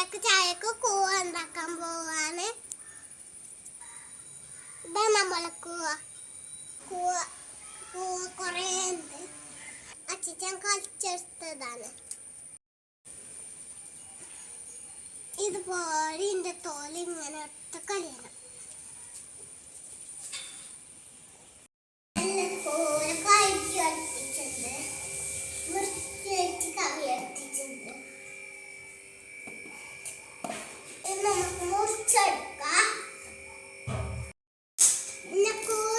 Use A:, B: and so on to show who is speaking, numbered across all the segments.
A: ചായക്ക് കൂവ ഉണ്ടാക്കാൻ പോവാണ്. ഇതാ നമ്മളെ കൂവ. കൂവ കുറേ ഉണ്ട്. അച്ഛൻ കളിച്ചെടുത്തതാണ്. ഇതുപോലെ ഇതിന്റെ തോല് ഇങ്ങനെ എടുത്ത് കളയണം. നല്ലപോലെ കഴുകി എടുത്തിട്ടുണ്ട്. വൃത്തിയായിട്ട് കറി എടുത്തിട്ടുണ്ട്. ഇത് നമുക്ക് മുറിച്ചെടുക്കാം. പിന്നെ കൂവ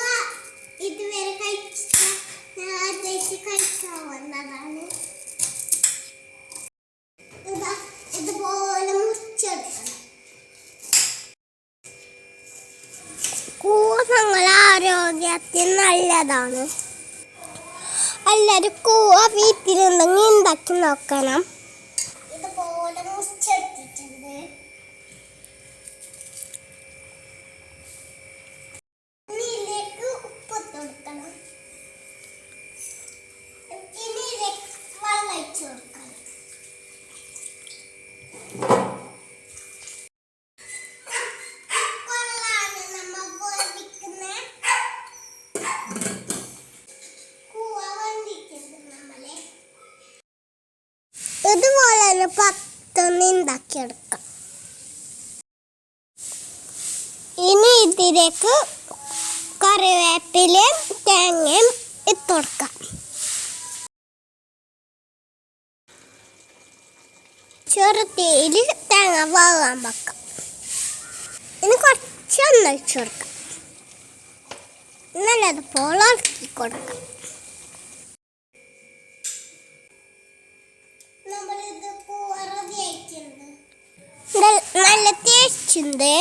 A: ഇതുവരെ കഴിച്ചിട്ട് ഞാൻ ആദ്യമായിട്ട് കഴിക്കാൻ വന്നതാണ്. ഇതുപോലെ മുറിച്ചെടുക്കണം. കൂവ ഞങ്ങളുടെ ആരോഗ്യത്തിന് നല്ലതാണ്. എല്ലാവരും കൂവ വീട്ടിലുണ്ടെങ്കിൽ ഉണ്ടാക്കി നോക്കണം. ഇതുപോലെ മുറിച്ചെടുത്തിട്ടുണ്ട്. ഇതിലേക്ക് ഉപ്പിട്ട് കൊടുക്കണം. ഇനി ഇതിലേക്ക് വെള്ളം ഒഴിച്ച് കൊടുക്കണം. ഇതുപോലെ 10 ഉണ്ടാക്കിയെടുക്കാം. ഇനി ഇതിലേക്ക് കറിവേപ്പിലയും തേങ്ങയും ഇട്ടുകൊടുക്കാം. ചെറുതീയിൽ തേങ്ങ വേകാൻ വെക്കാം. ഇനി കുറച്ച് എണ്ണ ഒഴിച്ചു കൊടുക്കാം. നല്ലതുപോലെ ഇളക്കി കൊടുക്കാം. നല്ല ടേസ്റ്റ് ഉണ്ട്.